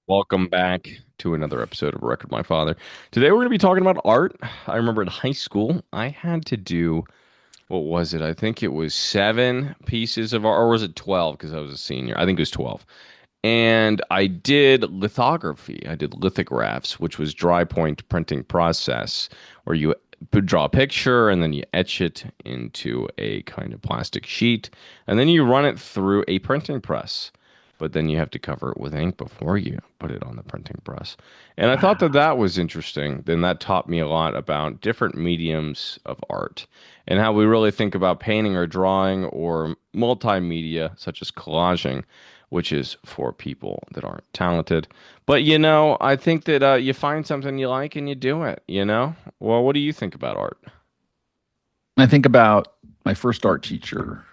Welcome back to another episode of Record My Father. Today we're going to be talking about art. I remember in high school I had to do, what was it? I think it was seven pieces of art, or was it 12 because I was a senior? I think it was 12. And I did lithography. I did lithographs, which was dry point printing process where you draw a picture and then you etch it into a kind of plastic sheet and then you run it through a printing press. But then you have to cover it with ink before you put it on the printing press. And I thought that Wow. that was interesting. Then that taught me a lot about different mediums of art and how we really think about painting or drawing or multimedia, such as collaging, which is for people that aren't talented. But I think that you find something you like and you do it. Well, what do you think about art? I think about my first art teacher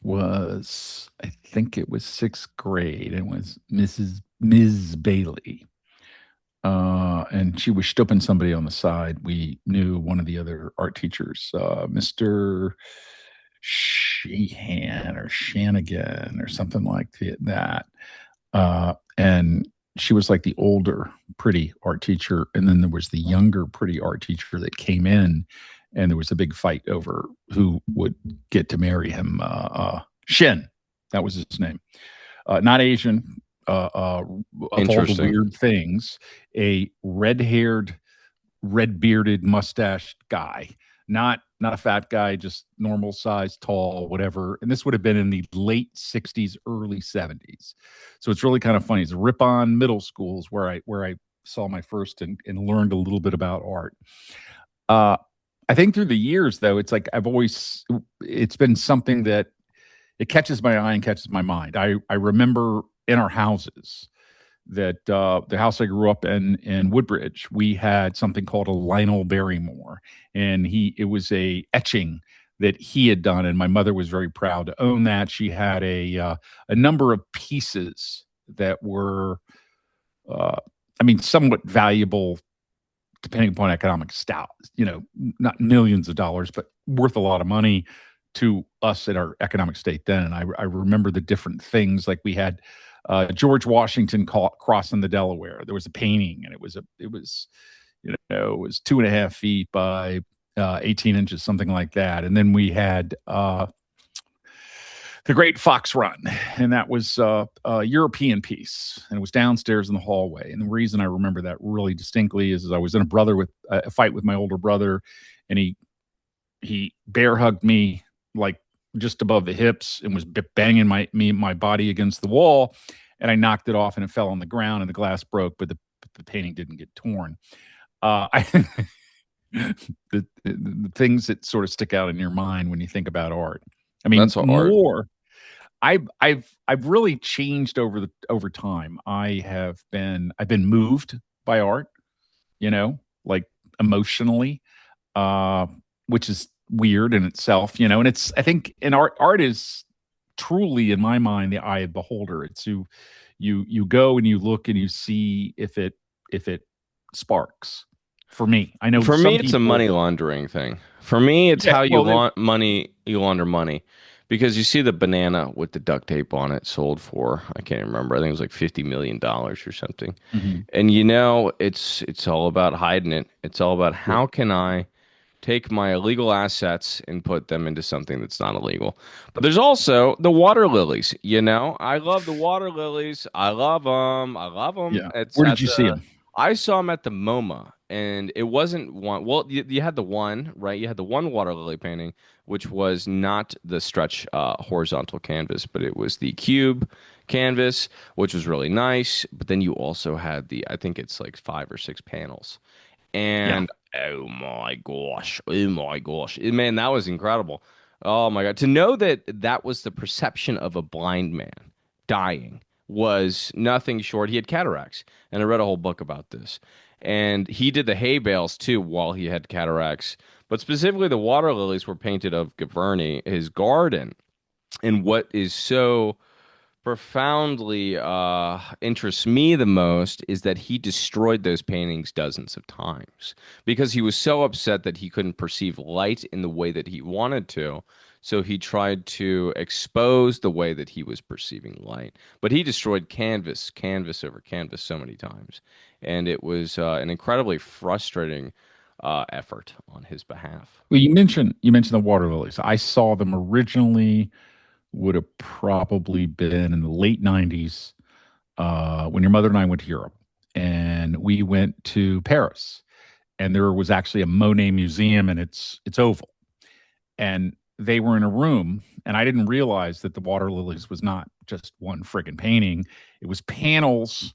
was, I think it was sixth grade, and was Ms. Bailey. And she was stooping somebody on the side. We knew one of the other art teachers, Mr. Sheehan or Shanigan or something like that. And she was like the older, pretty art teacher. And then there was the younger, pretty art teacher that came in, and there was a big fight over who would get to marry him. Shin, that was his name. Not Asian, of all the Interesting. weird things, a red haired, red bearded, mustached guy. Not a fat guy, just normal size, tall, whatever. And this would have been in the late '60s, early '70s. So it's really kind of funny. It's Ripon Middle Schools where I saw my first and learned a little bit about art. Uh, I think through the years, though, it's like it's been something that it catches my eye and catches my mind. I remember in our houses that the house I grew up in Woodbridge, we had something called a Lionel Barrymore, and it was a etching that he had done, and my mother was very proud to own that. She had a number of pieces that were, uh, I mean, somewhat valuable depending upon economic stout, not millions of dollars, but worth a lot of money to us in our economic state then. And I remember the different things like we had George Washington crossing the Delaware. There was a painting, and it was 2.5 feet by 18 inches, something like that. And then we had the Great Fox Run, and that was a European piece, and it was downstairs in the hallway. And the reason I remember that really distinctly is I was in a fight with my older brother, and he bear hugged me like just above the hips and was banging my body against the wall, and I knocked it off and it fell on the ground and the glass broke, but the painting didn't get torn. I the things that sort of stick out in your mind when you think about art. I mean, That's what art. more I've really changed over time. I've been moved by art, like emotionally, uh, which is weird in itself, and I think in art is truly, in my mind, the eye of the beholder. It's you go and you look and you see if it sparks. For me, I know For me, some it's a people. money laundering thing. For me, it's Yeah, how you well, want money, you launder money. Because you see the banana with the duct tape on it sold for, I can't remember, I think it was like $50 million or something. mhm, And it's all about hiding it. It's all about yeah, how can I take my illegal assets and put them into something that's not illegal. But there's also the water lilies. I love the water lilies. I love them. I love them. yeah. It's Where did at you see the them? I saw them at the MoMA, and it wasn't one. Well, you had the one, right? You had the one water lily painting, which was not the stretch horizontal canvas, but it was the cube canvas, which was really nice. But then you also had I think it's like five or six panels. Yeah. And oh my gosh, oh my gosh, man, that was incredible. Oh my God, to know that that was the perception of a blind man dying was nothing short. He had cataracts, and I read a whole book about this. And he did the hay bales too while he had cataracts. But specifically, the water lilies were painted of Gaverny, his garden. And what is so profoundly interests me the most is that he destroyed those paintings dozens of times because he was so upset that he couldn't perceive light in the way that he wanted to. So he tried to expose the way that he was perceiving light, but he destroyed canvas over canvas so many times, and it was an incredibly frustrating effort on his behalf. Well, you mentioned the water lilies. I saw them originally. Would have probably been in the late '90s when your mother and I went to Europe, and we went to Paris, and there was actually a Monet museum, and it's oval, and they were in a room, and I didn't realize that the water lilies was not just one friggin' painting. It was panels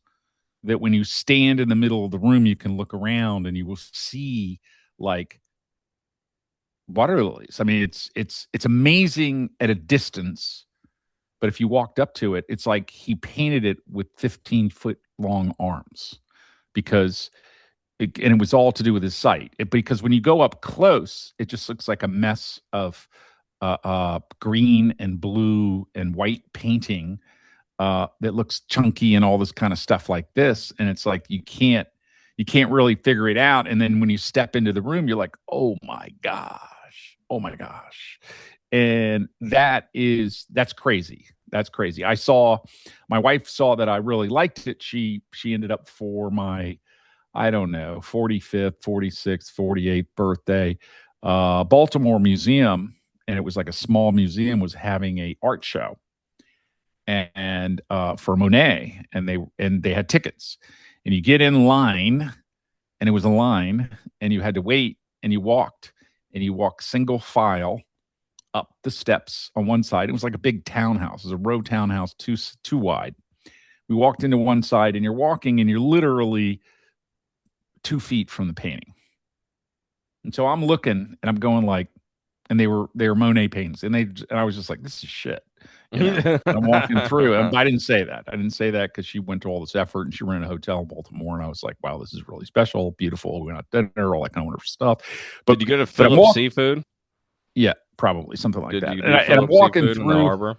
that when you stand in the middle of the room, you can look around and you will see like water lilies. I mean, it's amazing at a distance, but if you walked up to it, it's like he painted it with 15-foot long arms because and it was all to do with his sight. Because when you go up close, it just looks like a mess of green and blue and white painting that looks chunky and all this kind of stuff like this. And it's like you can't really figure it out. And then when you step into the room, you're like, oh my gosh, oh my gosh. And that's crazy. That's crazy. My wife saw that I really liked it. She ended up for my, I don't know, 45th, 46th, 48th birthday, Baltimore Museum, and it was like a small museum, was having a art show and for Monet, and they had tickets, and you get in line, and it was a line, and you had to wait, and you walked single file up the steps on one side. It was like a big townhouse. It was a row townhouse, two wide. We walked into one side, and you're walking, and you're literally 2 feet from the painting. And so I'm looking, and I'm going like, and they were Monet paintings, and I was just like, this is shit, And I'm walking through, and I didn't say that. I didn't say that because she went to all this effort, and she ran a hotel in Baltimore, and I was like, wow, this is really special, beautiful. We went out to dinner, all that kind of wonderful stuff. Did you go to But I'm Phillips walking, Seafood? yeah, probably something like Did that. you And, do and I'm Phillips walking Seafood in the through. harbor?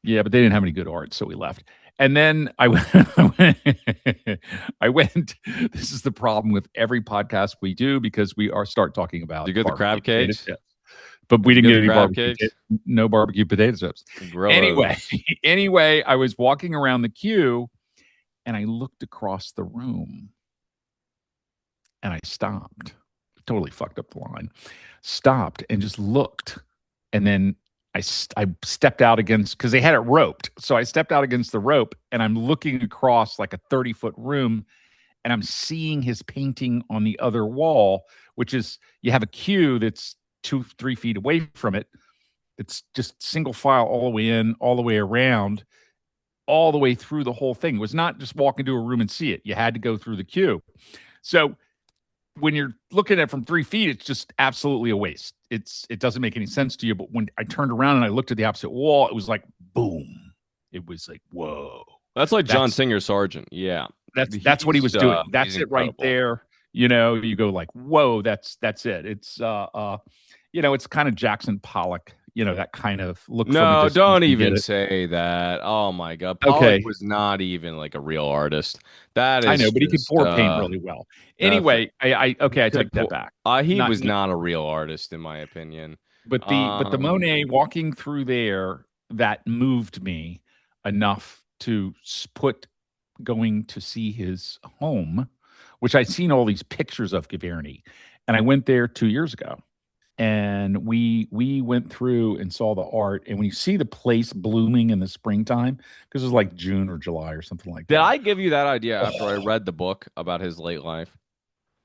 Yeah, but they didn't have any good art, so we left. And then I went, I went. This is the problem with every podcast we do because we are start talking Did you about get the barbecue crab potato cakes? chips, but we Did you didn't get get the any crab cakes? no barbecue potato chips. Anyway, Gross. anyway, I was walking around the queue and I looked across the room and I stopped. Totally fucked up the line. Stopped and just looked, and then I stepped out against because they had it roped. So I stepped out against the rope and I'm looking across like a 30-foot room and I'm seeing his painting on the other wall, which is you have a queue that's 2-3 feet away from it. It's just single file all the way in, all the way around, all the way through the whole thing. It was not just walk into a room and see it. You had to go through the queue. So when you're looking at it from 3 feet, it's just absolutely a waste. It doesn't make any sense to you. But when I turned around and I looked at the opposite wall, it was like boom. It was like whoa. That's like John That's Singer Sargent. Yeah. that's what he was doing. He's That's it right incredible. there. You go like whoa. That's it. It's kind of Jackson Pollock. That kind of look from a No, distance. don't You get even it. say that. Oh my God. Pollock Okay, was not even like a real artist. That I is know, but he could just pour paint really well. that's Anyway, I could take that pull. back. He Not was not a real artist in my opinion. But the Um, Monet walking through there, that moved me enough to put going to see his home, which I'd seen all these pictures of Gavarni, and I went there 2 years ago, and we went through and saw the art, and when you see the place blooming in the springtime, because it was like June or July or something like did that. I give you that idea after I Oh, read the book about his late life?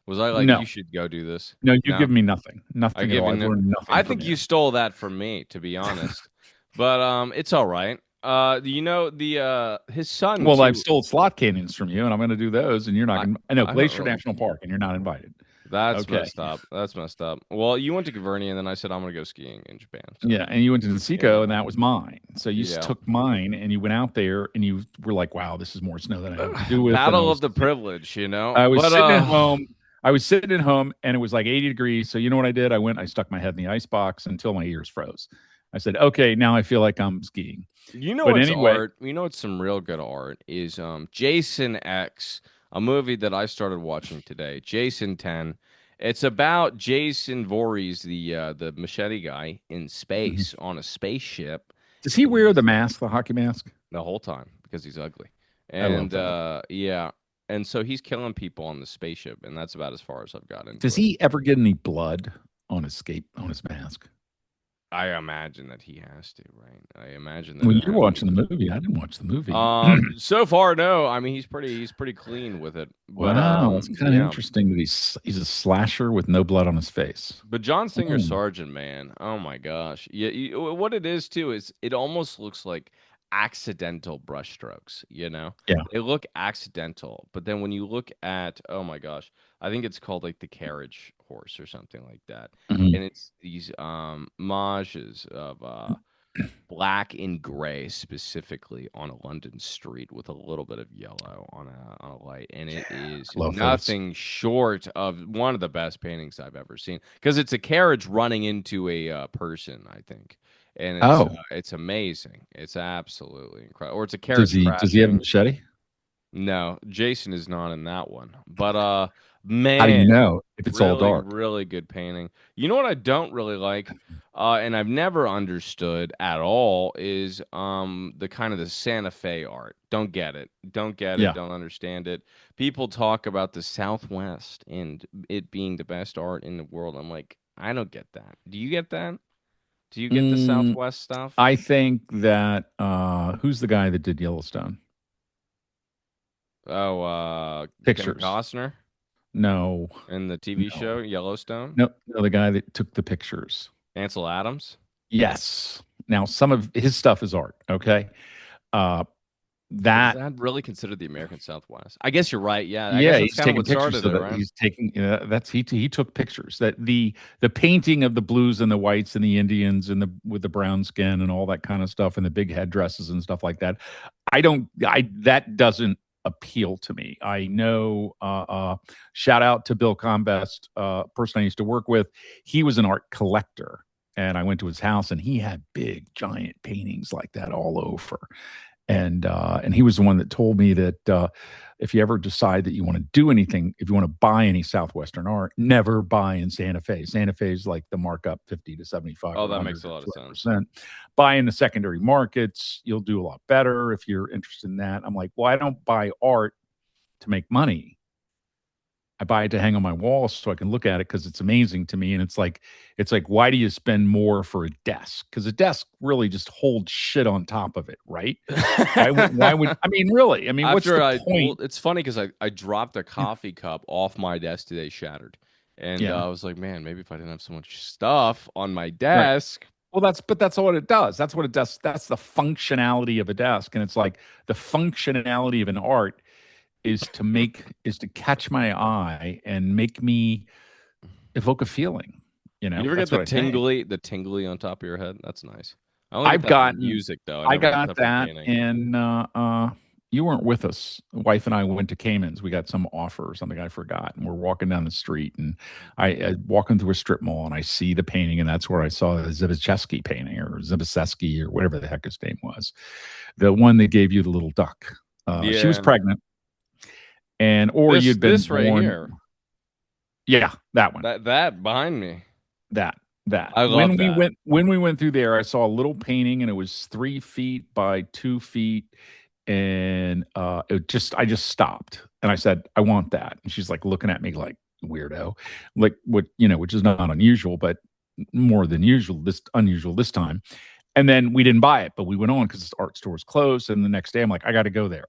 Was I like, no, you should go do this? no, you No? give me nothing, I nothing at give all. you I've no. learned I nothing from think you. you stole that from me, to be honest. But it's all right. The his son Well, I've too. stole slot canyons from you, and I'm going to do those, and you're not I going. I know I don't Glacier know. National Park, and you're not invited. That's Okay. messed up. That's messed up. Well, you went to Gaverny, and then I said I'm gonna go skiing in Japan. So Yeah, and you went to the you Seco, and know, that was mine. So you yeah. took mine, and you went out there, and you were like, "Wow, this is more snow than I know what to do with." And Battle of the privilege, I was But sitting at home. I was sitting at home, and it was like 80 degrees. So you know what I did? I stuck my head in the ice box until my ears froze. I said, "Okay, now I feel like I'm skiing." you know But what's anyway, art? You know what's some real good art is Jason X, a movie that I started watching today. Jason 10. It's about Jason Voorhees, the machete guy, in Mhm. space on a spaceship, Does he and wear the he's mask, the hockey mask? the whole time because he's ugly. I love And that. yeah, and so he's killing people on the spaceship, and that's about as far as I've got into Does it. he ever get any blood on his on his mask? I imagine that he has to, right? I imagine that When it you're has to. watching the movie, I didn't watch the movie. So far, no. I mean, he's pretty clean with it, but Wow, that's kind of yeah. interesting that he's a slasher with no blood on his face. But John Singer Mm, Sargent, man, oh my gosh, yeah. What it is too is it almost looks like accidental brushstrokes. yeah. They look accidental, but then when you look at, oh my gosh, I think it's called like the carriage horse or something like that, Mhm. and it's these mages of black and gray specifically on a London street with a little bit of yellow on a light, and it is I love those. nothing short of one of the best paintings I've ever seen because it's a carriage running into a person, I think, and Oh, it's amazing. It's absolutely incredible. Or it's a does carriage he have a crashing. machete? No, Jason is not in that one, but How do you man, know if it's all really, dark? really good painting. You know what I don't really like, and I've never understood at all is the kind of the Santa Fe art. Don't get it. Don't get it. Yeah. Don't understand it. People talk about the Southwest and it being the best art in the world. I'm like, I don't get that. Do you get that? Do you get the Mm, Southwest stuff? I think that who's the guy that did Yellowstone? Oh, Kevin Pictures. Costner No, in the TV no, show Yellowstone. no, the guy that took the pictures. Ansel Adams. Yes. Now some of his stuff is art. Okay. Uh, But is that that really considered the American Southwest? I guess you're right. Yeah, I guess Yeah, that's he's kind of taking what pictures started of it, it. right? He's taking that's he took pictures that the painting of the blues and the whites and the Indians and the with the brown skin and all that kind of stuff and the big headdresses and stuff like that. I that doesn't appeal to me. I know shout out to Bill Combest, person I used to work with. He was an art collector and I went to his house and he had big giant paintings like that all over. And he was the one that told me that if you ever decide that you want to do anything, if you want to buy any Southwestern art, never buy in Santa Fe. Santa Fe is like the markup 50 to 75 Oh, or that makes 100 a or lot of sense. 200%. Buy in the secondary markets, you'll do a lot better if you're interested in that. I'm like, well, I don't buy art to make money. I buy it to hang on my wall so I can look at it because it's amazing to me. And it's like, why do you spend more for a desk? Because a desk really just holds shit on top of it, right? Why would I mean, really? I mean, what's the Well, point? it's funny because I dropped a coffee cup off my desk today, shattered, and Yeah, I was like, man, maybe if I didn't have so much stuff on my right. desk. Well, that's what it does. That's what it does. That's the functionality of a desk. And it's like the functionality of an art is to catch my eye and make me evoke a feeling. You You know, ever get that's what I think. the tingly on top of your head? That's nice. I only get I've that from gotten music, though. I I never get got that from that painting. and you weren't with us. Wife and I went to Cayman's. We got some offer or something I forgot. And we're walking down the street and I walking through a strip mall and I see the painting and that's where I saw the Zibicheski painting or Zibiseski or whatever the heck his name was. The one that gave you the little duck. She was Yeah, pregnant and or you'd been this right born. here, Yeah, that one. that behind me, That that I love that. when we went through there, I saw a little painting and it was 3 feet by 2 feet, and I just stopped and I said, I want that. And she's like looking at me like weirdo, like what which is not unusual, but more than usual this unusual this time. And then we didn't buy it, but we went on because the art store was closed. And the next day, I'm like, I got to go there.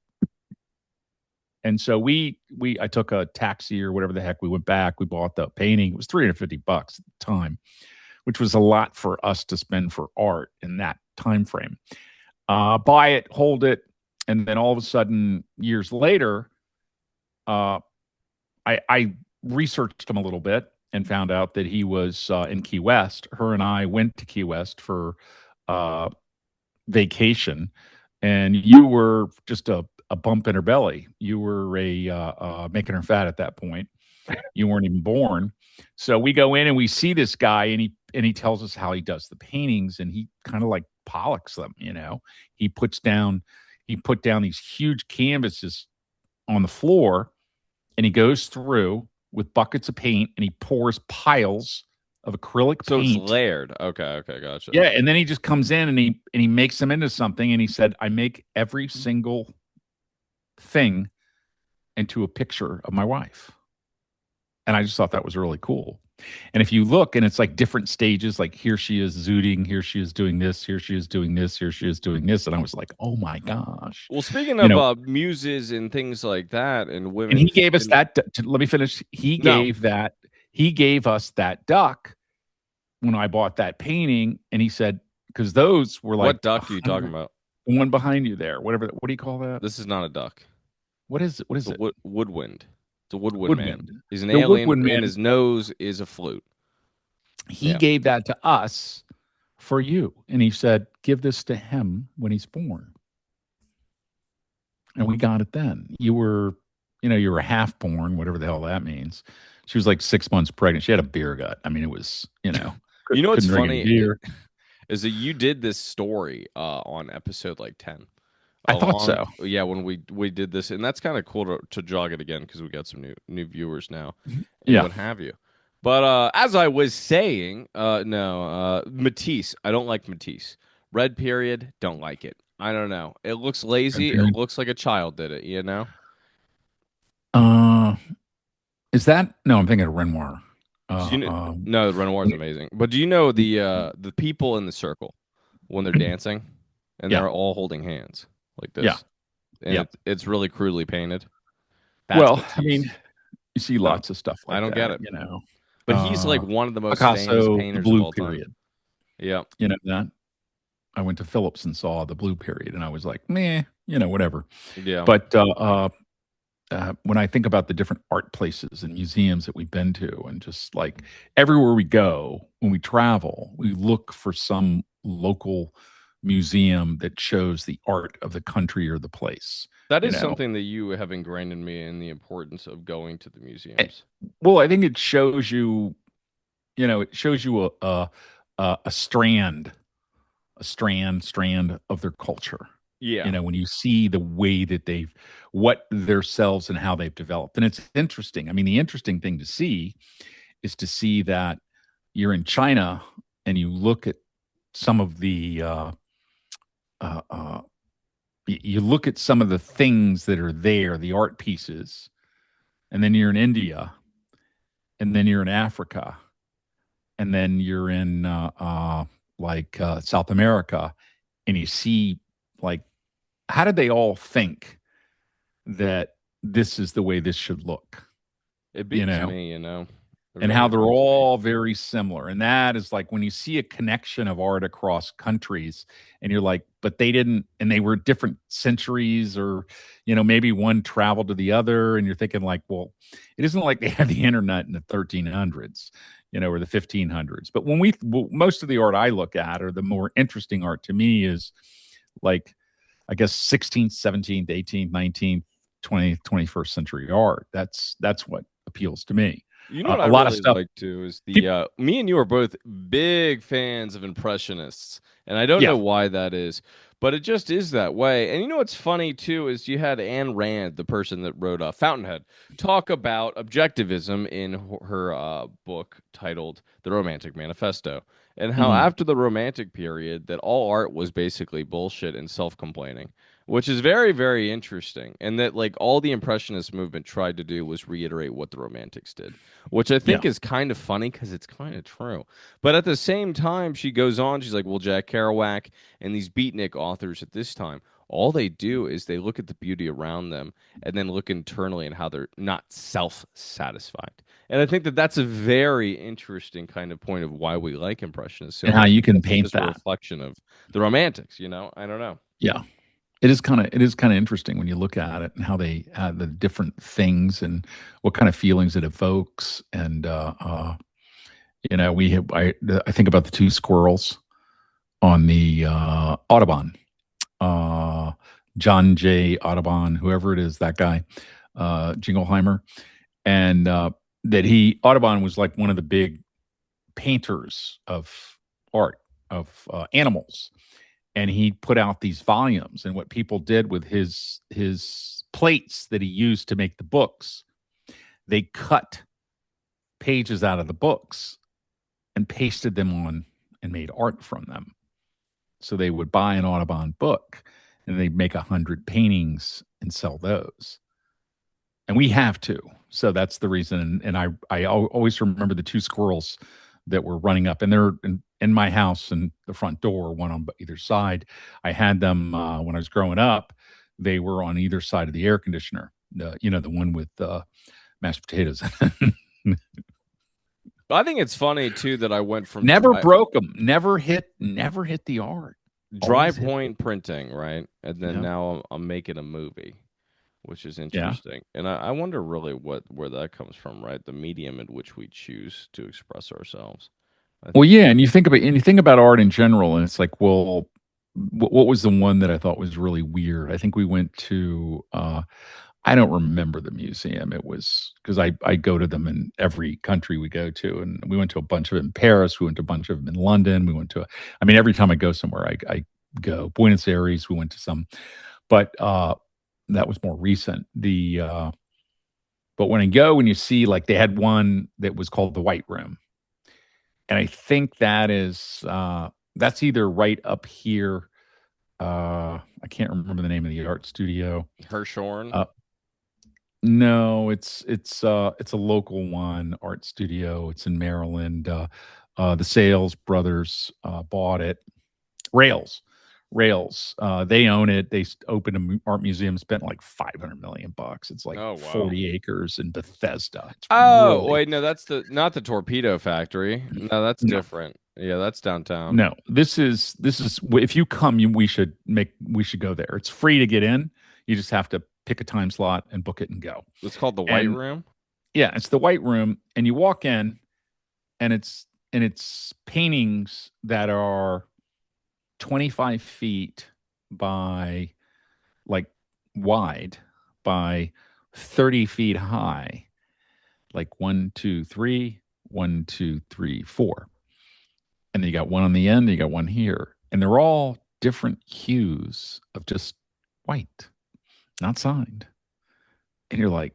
And so we I took a taxi or whatever the heck. We went back. We bought the painting. It was $350 at the time, which was a lot for us to spend for art in that time frame. Buy it, hold it, and then all of a sudden, years later, uh, I researched him a little bit and found out that he was in Key West. Her and I went to Key West for uh, vacation, and you were just a bump in her belly. You were making her fat at that point. You weren't even born. So we go in and we see this guy and he tells us how he does the paintings and he kind of like pollux them, you know. He puts down he put down these huge canvases on the floor and he goes through. with buckets of paint, and he pours piles of acrylic So it's paint. layered. Okay, okay, gotcha. Yeah, and then he just comes in and he makes them into something. And he said, "I make every single thing into a picture of my wife." And I just thought that was really cool. And if you look, and it's like different stages, like here she is zooting, here she is doing this, here she is doing this, here she is doing this, and I was like, "Oh my gosh!" Well, speaking You of know, muses and things like that, and and he women, gave us that. Let me finish. He no, gave that. He gave us that duck when I bought that painting, and he said, because those were like what duck are you talking 100. about? The one behind you there, whatever. What do you call that? This is not a duck. What is it? What It's is a it? woodwind. It's a woodwind man. Woodwind. He's an The alien, woodwind and man. his nose is a flute. He Yeah. gave that to us for you, and he said, "Give this to him when he's born." And we got it then. You were half born, whatever the hell that means. She was like 6 months pregnant. She had a beer gut. I mean, it was, You know what's couldn't drink any funny beer. is that you did this story on episode like 10. I thought so. Yeah, when we did this, and that's kind of cool to jog it again because we got some new viewers now and Yeah. what have you. But as I was saying, no, Matisse, I don't like Matisse. Red period, don't like it. I don't know. It looks lazy. It looks like a child did it. You know? Uh, is that no? I'm thinking of Renoir. Do you Uh, know? um, No, Renoir is amazing. But do you know the people in the circle when they're dancing and yeah, they're all holding hands like yeah, this, and yeah. it's really crudely painted. That's Well, I mean, Matisse. you see No, lots of stuff I like don't get that. it. But he's like Uh, one of the most famous Picasso, the painters of Blue all time. Period. Yeah, You know that I went to Phillips and saw the Blue Period, and I was like, meh, whatever. yeah. But when I think about the different art places and museums that we've been to, and just like everywhere we go when we travel, we look for some local museum that shows the art of the country or the place. That You is know, something that you have ingrained in me in the importance of going to the Eh, museums. well, I think it shows you, it shows you a strand of their culture. Yeah, When you see the way that what themselves and how they've developed. And it's interesting. I mean, the interesting thing to see is to see that you're in China and you look at some of the, uh, uh, you look at some of the things that are there, the art pieces, and then you're in India, and then you're in Africa, and then you're in South America, and you see like how did they all think that this is the way this should look, it you beats know, me. It and how really they're beats me. all very similar. And that is like when you see a connection of art across countries and you're like, but they didn't, and they were different centuries, or, maybe one traveled to the other. And you're thinking like, well, it isn't like they had the internet in the 1300s, or the 1500s. But most of the art I look at, or the more interesting art to me, is like, I guess 16th, 17th, 18th, 19th, 20th, 21st century art. That's what appeals to me. You know what I A lot of really stuff. like too is the People, me and you are both big fans of impressionists, and I don't yeah. know why that is, but it just is that way. And you know what's funny too is you had Anne Rand, the person that wrote Fountainhead, talk about objectivism in her book titled The Romantic Manifesto, and how Mhm. after the Romantic period that all art was basically bullshit and self-complaining, which is very, very interesting. And that like all the Impressionist movement tried to do was reiterate what the Romantics did, which I Yeah. think is kind of funny because it's kind of true. But at the same time, she goes on, she's like, well, Jack Kerouac and these beatnik authors at this time, all they do is they look at the beauty around them and then look internally and how they're not self-satisfied. And I think that that's a very interesting kind of point of why we like Impressionists so And how much. you can It's paint just a that. reflection of the Romantics, I don't know. Yeah. It is kind of interesting when you look at it and how they add the different things and what kind of feelings it evokes. And I think about the two squirrels on the Audubon, uh, John J. Audubon, whoever it is, that guy, Jingleheimer, and that Audubon was like one of the big painters of art of animals, and he put out these volumes. And what people did with his plates that he used to make the books, they cut. pages out of the books and pasted them on and made art from them. So they would buy an Audubon book and they'd make 100 paintings and sell those. And we have to. So that's the reason. And I always remember the two squirrels that were running up, and they're in my house and the front door, one on either side. I had them when I was growing up. They were on either side of the air conditioner. The one with mashed potatoes. I think it's funny too that I went from Never broke them. Never hit the art. dry Always hit. point printing, right? And then Yeah. now I'm making a movie, which is Yeah. interesting. And I wonder really where that comes from, right? The medium in which we choose to express ourselves. I Well, think yeah, and you think about art in general, and it's like, well, what was the one that I thought was really weird? I think we went to I don't remember the museum. It was because I go to them in every country we go to, and we went to a bunch of it in Paris. We went to a bunch of them in London. We went to, I mean, every time I go somewhere, I go. Buenos Aires, we went to some, but that was more recent. But when I go and you see, like, they had one that was called the White Room, and I think that's either right up here. I can't remember the name of the art studio. Hirshhorn. Uh, No, it's a local one, art studio. It's in Maryland. The Sales brothers bought it. Rails, Rails. They own it. They opened an art museum. Spent like 500 million bucks. It's like Oh wow. 40 acres in Bethesda. It's Oh really wait, no, that's not the torpedo factory. No, that's no, different. Yeah, that's downtown. no. This is if you come, we should go there. It's free to get in. You just have to pick a time slot and book it and go. It's called the White And Room. yeah, it's the White Room, and you walk in, and it's paintings that are 25 feet by, like, wide by 30 feet high, like one, two, three, one, two, three, four. And then you got one on the end, and you got one here. And they're all different hues of just white, not signed. And you're like,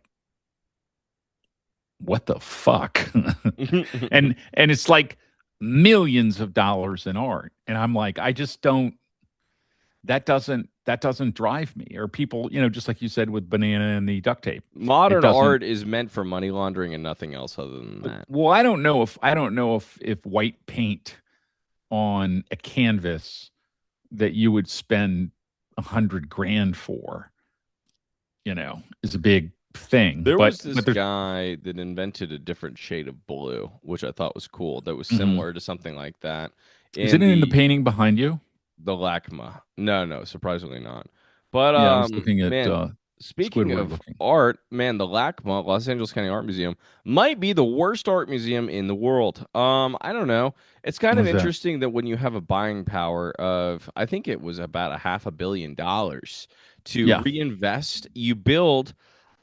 what the fuck? and it's like millions of dollars in art. And I'm like, I just don't, that doesn't drive me. Or people, just like you said with banana and the duct tape. It Modern doesn't. art is meant for money laundering and nothing else other than that. Well, I don't know if white paint on a canvas that you would spend 100 grand for, is a big thing. There But was this but there's guy that invented a different shade of blue, which I thought was cool. That was Mhm. similar to something like that Is it in in the painting behind you? the LACMA. No, no, surprisingly not. But Yeah, I was looking at man, speaking Squidward of looking. art, man, the LACMA, Los Angeles County Art Museum, might be the worst art museum in the world. I don't know. It's kind What of is that? interesting that when you have a buying power of, I think it was about a $500 million to Yeah. reinvest, you build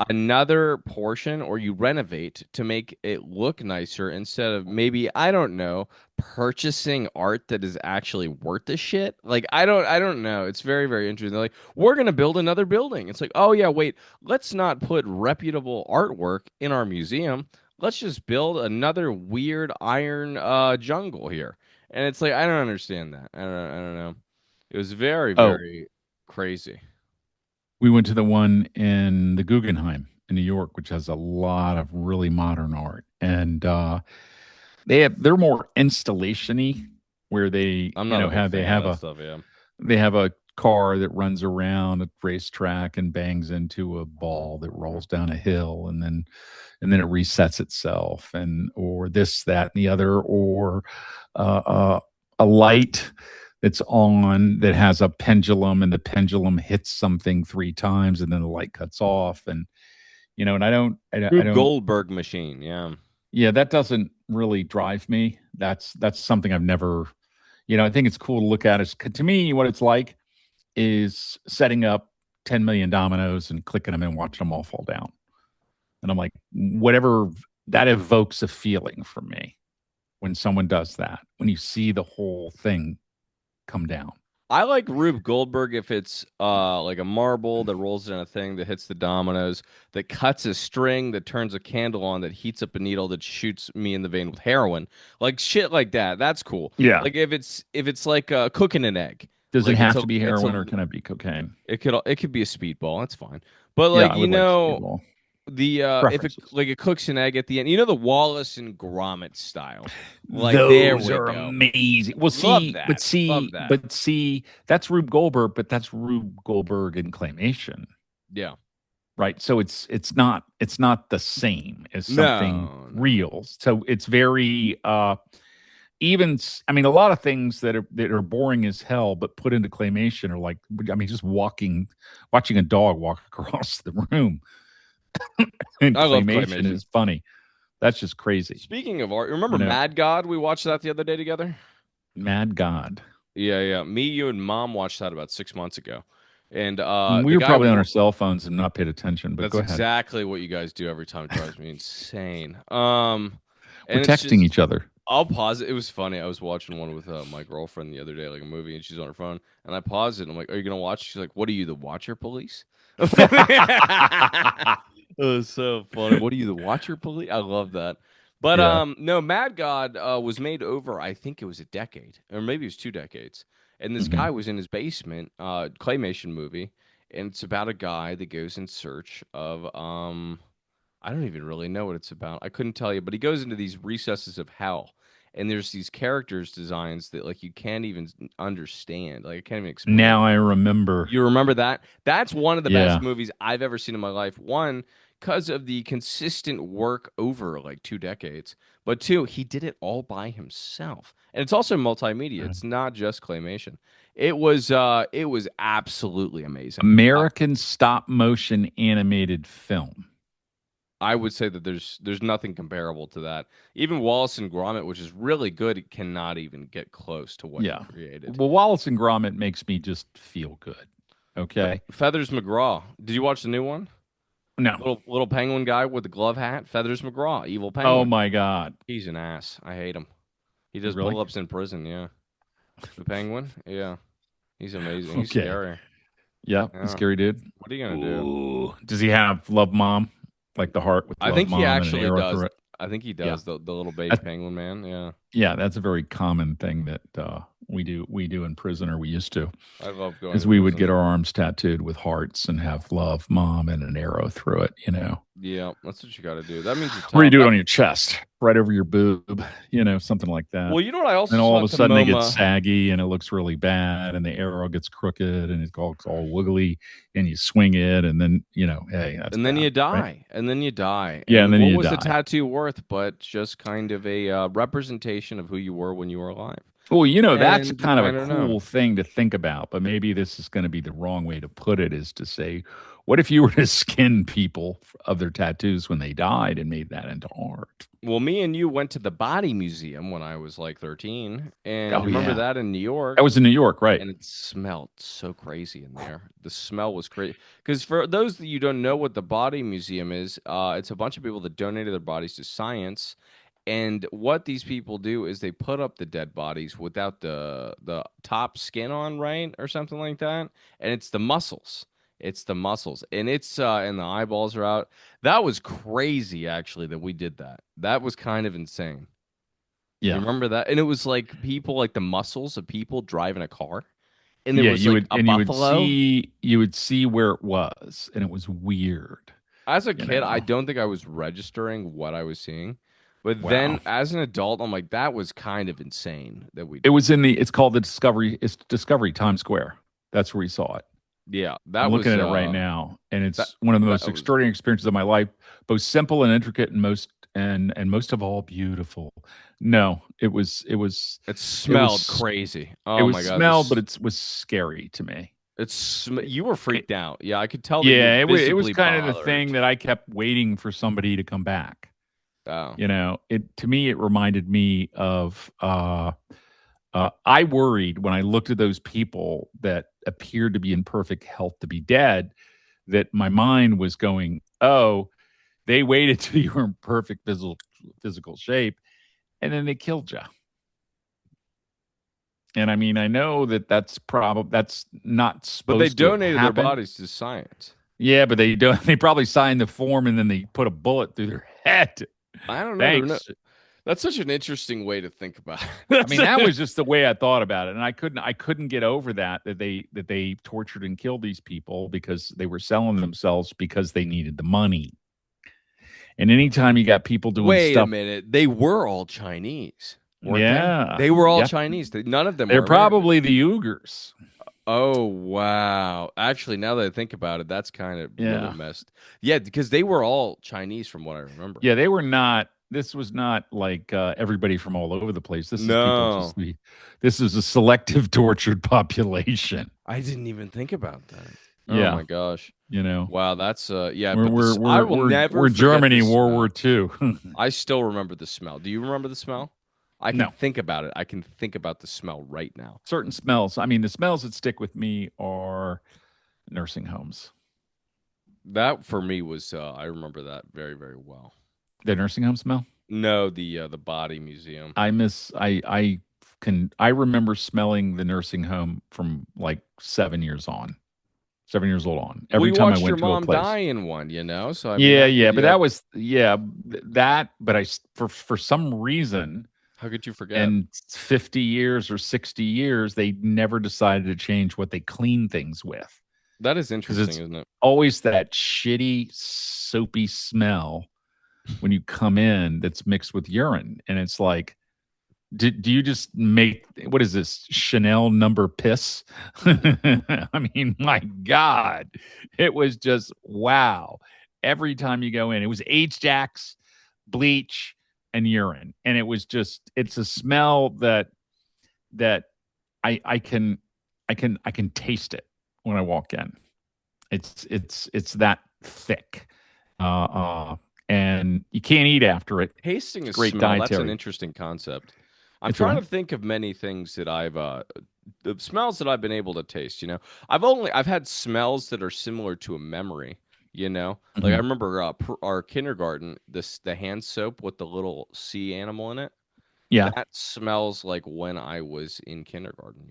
another portion or you renovate to make it look nicer instead of maybe, I don't know, purchasing art that is actually worth the shit. Like I don't know. It's very, very interesting. They're like, we're gonna build another building. It's like, oh yeah, wait, let's not put reputable artwork in our museum. Let's just build another weird iron jungle here. And it's like I don't understand that. I don't know. It was very, Oh, very crazy. we went to the one in the Guggenheim in New York, which has a lot of really modern art, and they're more installation-y, where they I'm not a big have they fan of have that a stuff, yeah. they have a car that runs around a racetrack and bangs into a ball that rolls down a hill, and then it resets itself, and or this, that, and the other, or a light that's on that has a pendulum, and the pendulum hits something three times, and then the light cuts off, and I Rube don't. Goldberg machine, yeah. Yeah, that doesn't really drive me. That's something I've never. I think it's cool to look at. Is to me what it's like is setting up 10 million dominoes and clicking them and watching them all fall down. And I'm like, whatever, that evokes a feeling for me when someone does that, when you see the whole thing come down. I like Rube Goldberg if it's like a marble that rolls in a thing that hits the dominoes, that cuts a string, that turns a candle on, that heats up a needle, that shoots me in the vein with heroin, like shit like that. That's cool. Yeah. Like if it's like cooking an egg, Does it like have to be it's heroin a or can it be cocaine? it could be a speedball. That's fine. But Yeah, like I would like speedball the if it preferences. like it cooks an egg at the end, the Wallace and Gromit style. Like there Those we are go. amazing. Well, Love see, but that. Love see, that. but see, that's Rube Goldberg, but that's Rube Goldberg in claymation, Yeah. right? So it's not the same as something No, no. real. So it's very I mean, a lot of things that are boring as hell, but put into claymation are like, I mean, just watching a dog walk across the room in I love claymation claymation. is funny. That's just crazy, Speaking of art, remember you know. Mad God? We watched that the other day together. Mad God. Yeah, yeah. Me, you, and Mom watched that about 6 months ago, and We the were guy. probably on our cell phones and not paid attention, but That's go ahead. exactly what you guys do every time. It drives me insane. We're And it's texting just each other. I'll pause it. It was funny. I was watching one with my girlfriend the other day, like a movie, and she's on her phone, and I paused it. And I'm like, "Are you gonna watch?" She's like, "What are you, the Watcher Police?" It was so funny. What are you, the Watcher Police? I love that. But Yeah. no, Mad God was made over. I think it was a decade, or maybe it was 2 decades. And this Hmm. guy was in his basement, claymation movie, and it's about a guy that goes in search of I don't even really know what it's about. I couldn't tell you, but he goes into these recesses of hell, and there's these characters designs that like you can't even understand. Like I can't even explain it. Now I remember. You remember that? That's one of the best Yeah. movies I've ever seen in my life. One, because of the consistent work over like 2 decades, but two, he did it all by himself. And it's also multimedia. It's not just claymation. It was absolutely amazing. American stop motion animated film. I would say that there's nothing comparable to that. Even Wallace and Gromit, which is really good, it cannot even get close to what he Yeah. created. Well, Wallace and Gromit makes me just feel good. Okay. Feathers McGraw. Did you watch the new one? No. Little penguin guy with the glove hat. Feathers McGraw, evil Oh penguin. my God. He's an ass. I hate him. He does Really? pull-ups in prison. Yeah, the penguin. Yeah, he's amazing. He's Okay. scary. Yeah. Yeah. Scary dude. What are you gonna do? Ooh. Does he have Love Mom? Like the heart with I Love think he Mom and an actually arrow does. through it? I think he Yeah. does. The little baby That, penguin man. Yeah, yeah, that's a very common thing that we do in prison, or we used to. I love going Is to we would get prison. our arms tattooed with hearts and have love, mom, and an arrow through it, you know. Yeah, that's what you got to do. That means you're Or you tough. do it on your chest, right over your boob, something like that. Well, you know what I also And all saw of a at the sudden they get MoMA, saggy and it looks really bad and the arrow gets crooked and it's all wiggly and you swing it and then, hey, that's and then bad, you right? die, and then you die. Yeah, and And then what you was the die. tattoo worth but just kind of a representation of who you were when you were alive? Well, that's And kind of I a don't know. cool thing to think about, but maybe this is going to be the wrong way to put it is to say, what if you were to skin people of their tattoos when they died and made that into art? Well, me and you went to the Body Museum when I was like 13, and Oh, you remember yeah. that in New That York, was in New York, right? and it smelled so crazy in there. The smell was crazy. Because for those that you don't know what the Body Museum is, it's a bunch of people that donated their bodies to science. And what these people do is they put up the dead bodies without the top skin on, right, or something like that, and it's the muscles. It's the muscles, and and the eyeballs are out. That was crazy, actually, that we did that. That was kind of insane. You Yeah. remember that? And it was like people, like the muscles of people driving a car, and there Yeah, was you like would a and buffalo. you would see where it was, and it was weird, As a you kid, I know. don't think I was registering what I was seeing, but then Wow. as an adult, I'm like, that was kind of insane that we It did was that. it's called it's Discovery Times Square. That's where we saw it. Yeah, I'm that looking was at it right now, and that it's one of the that most was extraordinary experiences of my life, both simple and intricate and most of all beautiful. No, it it smelled was crazy. it Oh was my god, smelled, but it was scary to me. you were It, freaked out. Yeah, I could tell that you were yeah, it was visibly kind of the thing bothered. that I kept waiting for somebody to come back. Oh, It to me it reminded me of I worried when I looked at those people that appeared to be in perfect health to be dead, that my mind was going, oh, they waited till you were in perfect physical shape and then they killed you. And I mean, I know that that's not But they supposed to have donated their happened. bodies to science. Yeah, but they don't. They probably signed the form and then they put a bullet through their head. I don't know. Thanks. That's such an interesting way to think about I mean, that was just the way I thought about it, and I couldn't get over that they tortured and killed these people because they were selling themselves because they needed the money. And anytime you got people doing Wait a stuff, minute. They were all Chinese, weren't they? yeah, They were all yeah, Chinese. None of them they're were American. probably the Uyghurs. Oh, wow. Actually, now that I think about it, that's kind of really Yeah, messed. Yeah, because they were all Chinese from what I remember. yeah, they were not. This was not like everybody from all over the place. This is people No, just the. This is a selective tortured population. I didn't even think about that. Oh Yeah, my gosh. you know, Wow, that's yeah, we're but we're I we're will we're, never we're forget the Germany, World War smell. II. I still remember the smell. Do you remember the smell? I can No. think about it. I can think about the smell right now. Certain smells. I mean, the smells that stick with me are nursing homes. That for me was I remember that very, very well. The nursing home smell. No, the body museum. I miss. I remember smelling the nursing home from like 7 years on, 7 years old on. Well, Every you time I watched your went to a mom die place. in one, So I mean, Yeah, how yeah, could but you? that was yeah that. But for some reason How could you forget? in 50 years or 60 years they never decided to change what they clean things with That is because interesting, it's isn't it? always that shitty soapy smell when you come in that's mixed with urine. And it's like, do you just make what is this Chanel number piss? I mean, my God, it was just wow. Every time you go in, it was Ajax, bleach, and urine. And it was just it's a smell that I can taste it when I walk in. It's that thick. Uh, uh, and you can't eat after it. Tasting It's a great smell, that's an dietary. interesting concept. I'm It's a trying what? to think of many things that I've the smells that I've been able to taste, I've had smells that are similar to a memory. Like I Mhm. remember our kindergarten, the hand soap with the little sea animal in it. Yeah, That smells like when I was in kindergarten.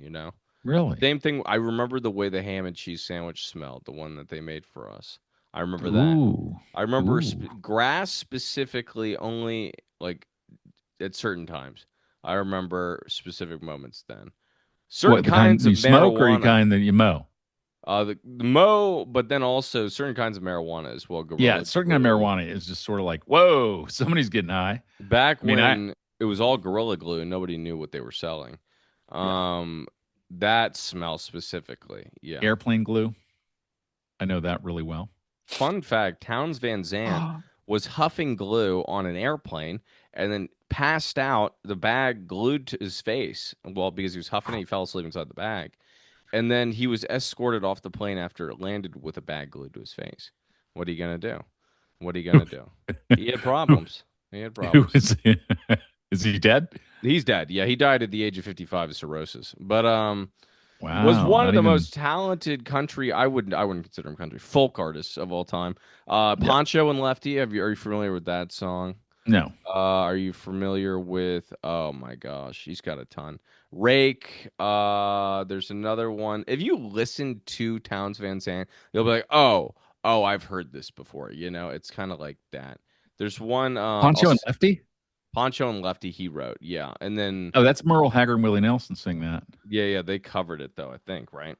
really. Same thing. I remember the way the ham and cheese sandwich smelled, the one that they made for us. I remember that. Ooh, I remember ooh. grass specifically only like at certain times. I remember specific moments then. Certain What the kind kinds of you smoke or the marijuana, kind that you mow? the mo, but then also certain kinds of marijuana as well. Yeah, Gorilla certain kind of glue. marijuana is just sort of like, whoa, somebody's getting high. Back I mean, when it was all Gorilla Glue and nobody knew what they were selling. yeah, That smell specifically. Yeah. airplane glue. I know that really well. Fun fact, Towns Van Zandt was huffing glue on an airplane and then passed out, the bag glued to his face. Well, because he was huffing it, he fell asleep inside the bag. And then he was escorted off the plane after it landed with a bag glued to his face. What are you going to do? What are you going to do? He had who, problems. He had who problems. is is he dead? He's dead. Yeah, he died at the age of 55 of cirrhosis. But was Wow, one of not the even. most talented country, I wouldn't consider him country, folk artists of all time. Yeah, Poncho and Lefty, are you familiar with that song? no. Are you familiar with, oh my gosh, he's got a ton. Rake, there's another one. If you listen to Towns Van Zandt, you'll be like, oh, I've heard this before. It's kind of like that. There's one, Poncho and Lefty. Poncho and Lefty he wrote, yeah. And then, Oh, that's Merle Haggard and Willie Nelson sing that. yeah, they covered it though, I think, right?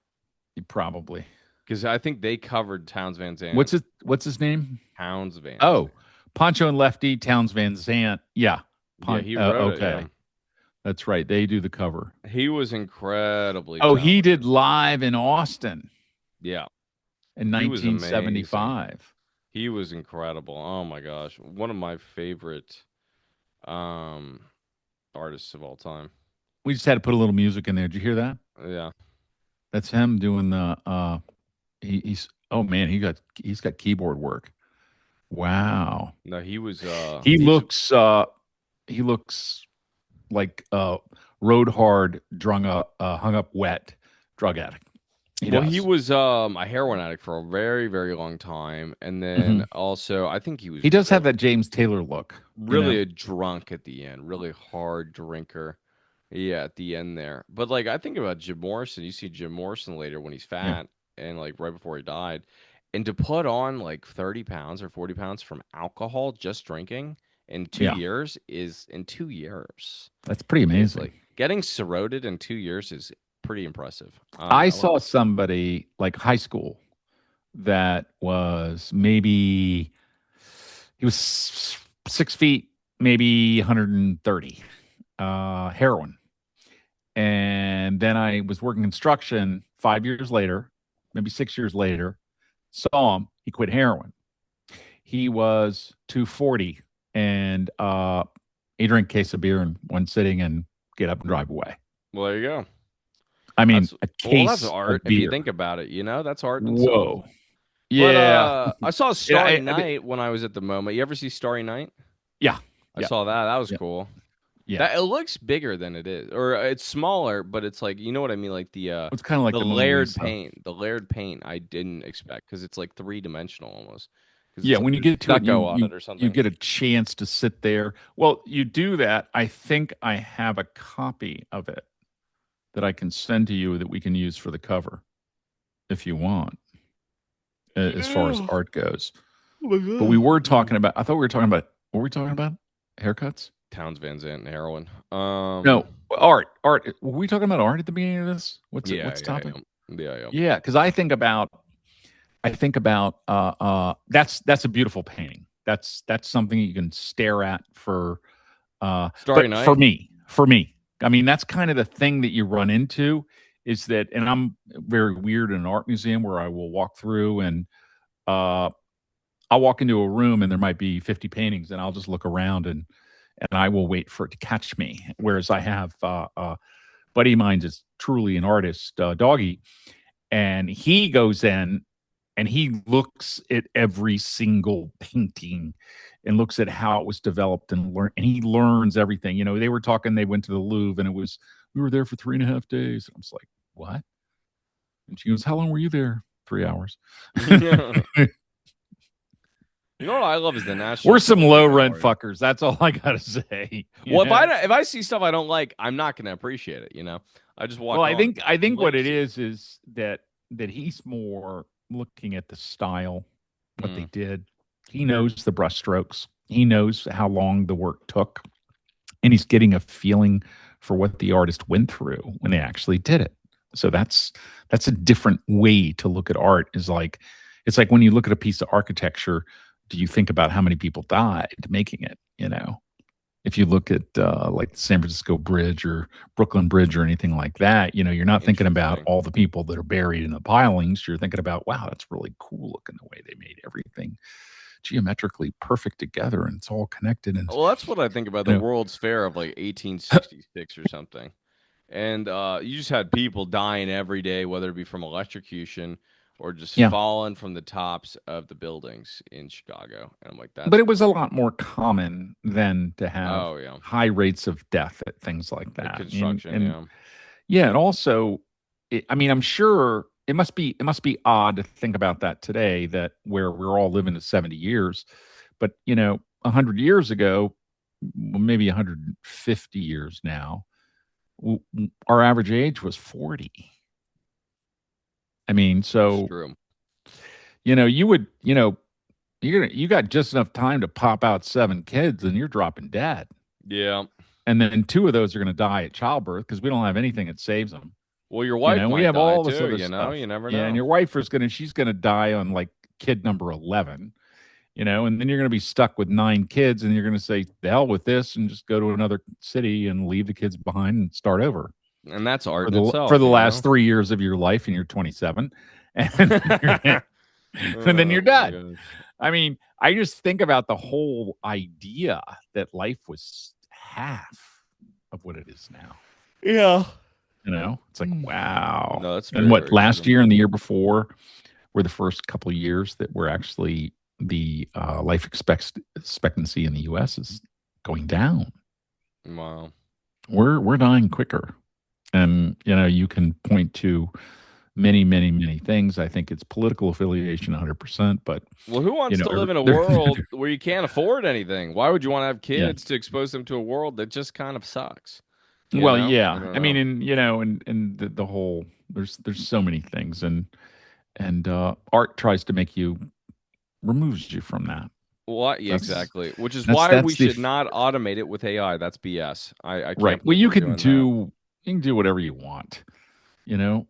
Probably. Because I think they covered Towns Van What's Zandt. his What's his name? Towns Van Oh, Zandt. Poncho and Lefty, Towns Van Zant. Yeah. Yeah, he wrote it, yeah. Okay. That's right. They do the cover. He was incredibly Oh, he talented. did live in Austin Yeah, in he was amazing. 1975. He was incredible. Oh my gosh. One of my favorite um artists of all time. We just had to put a little music in there. Did you hear that? Yeah. That's him doing the he's oh man, he's got keyboard work. Wow. No, he was He he's looks he looks like road hard, hung up wet drug addict. He well, he does. was a heroin addict for a very, very long time. And Hmm. then also I think he was He does have that James Taylor look, really a drunk at the end, really hard drinker. Yeah, at the end there. But like I think about Jim Morrison. You see Jim Morrison later when he's Yeah, fat and like right before he died. And to put on like 30 pounds or 40 pounds from alcohol, just drinking in two yeah, years in 2 years that's pretty is amazing. like getting cirrhotic in 2 years is pretty impressive. I I like saw somebody like high school that was maybe he was 6 feet, maybe 130, heroin. And then I was working construction 5 years later, maybe 6 years later, saw him. He quit heroin. He was 240 and he drank a case of beer in one sitting and get up and drive away. well, there you go. I mean, That's a that's case art of if you beer. think about it, that's art in itself. Whoa. But Yeah. I saw And Starry Night when I was at the MoMA. You ever see Starry Night? yeah, I yeah, saw that. That was yeah, cool. yeah. That it looks bigger than it is, or it's smaller, but it's like you know what I mean, like It's kind of like the the Mona layered Lisa. paint, the layered paint. I didn't expect because it's like 3 dimensional almost, because Yeah, it's like when you there's get to it, and stucco you on you it or you something. get a chance to sit there. Well, you do that. I think I have a copy of it that I can send to you that we can use for the cover if you want, as far as Yeah. art goes. Oh my But we god. were talking about. I thought we were talking about. What were we talking about? Haircuts? Towns Van Zandt and heroin. No, art. Art. Were we talking about art at the beginning of this? What's it? Yeah, What's the yeah, topic? yeah, yeah, yeah. Yeah, because I think about that's a beautiful painting. That's something you can stare at for Starry but Night. for me, I mean that's kind of the thing that you run into is that, and I'm very weird in an art museum where I will walk through and uh I'll walk into a room and there might be 50 paintings and I'll just look around and I will wait for it to catch me. Whereas I have buddy of mine is truly an artist, Doggy, and he goes in and he looks at every single painting and looks at how it was developed and he learns everything. They were talking, they went to the Louvre and we were there for 3.5 days. I was like, what? And she goes, how long were you there? 3 hours. You know what I love is the National We're some Portrait low rent Gallery. fucker. That's all I gotta say. Well, if I see stuff I don't like, I'm not going to appreciate it. I just Well, walk I on. think I You think like what to it see it. is that he's more looking at the style, what they Mm, did. He knows the brushstrokes. He knows how long the work took, and he's getting a feeling for what the artist went through when they actually did it. So that's a different way to look at art. It's like when you look at a piece of architecture, do you think about how many people died making it? If you look at like the San Francisco Bridge or Brooklyn Bridge or anything like that, you're not thinking about interesting. all the people that are buried in the pilings. You're thinking about, wow, that's really cool looking the way they made everything geometrically perfect together and it's all connected. And Well, that's what I think about the you know, World's Fair of like 1866 or something. And you just had people dying every day, whether it be from electrocution or just yeah, falling from the tops of the buildings in Chicago. And I'm like, but that's it was a crazy. lot more common than to have Oh, yeah. high rates of death at things like Like that. And, construction, and yeah. yeah, and also, I mean, I'm sure it must be odd to think about that today, that where we're all living to 70 years, but 100 years ago, well, maybe 150 years now, our average age was 40. I mean, That's so true. you would you got just enough time to pop out 7 kids, and you're dropping dead, Yeah. and then 2 of those are going to die at childbirth because we don't have anything that saves them. Well, your wife We might have die all this too, other stuff. You never Yeah, and know. your wife she's gonna die on like kid number 11, and then you're gonna be stuck with 9 kids, and you're gonna say the hell with this and just go to another city and leave the kids behind and start over And that's art for in the itself, you last know? 3 years of your life, and you're 27, and and then you're Oh my done. gosh. I mean, I just think about the whole idea that life was half of what it is now. Yeah. It's like, wow. No, that's And very, what, very last true. year and the year before were the first couple of years that were actually the life expectancy in the U.S. is going down. Wow. We're dying quicker, and you can point to many, many, many things. I think it's political affiliation, 100%. But Well, who wants to live in a there, world where you can't afford anything? Why would you want to have yeah. kids to expose them to a world that just kind of sucks? Well, I yeah. don't I mean, know. and the whole there's so many things, and art tries to make you removes you from that. What? Yeah, That's exactly. Which is that's why we that's the should not automate it with AI. That's BS. I right. can't Well, believe we're doing that. you can do whatever you want. You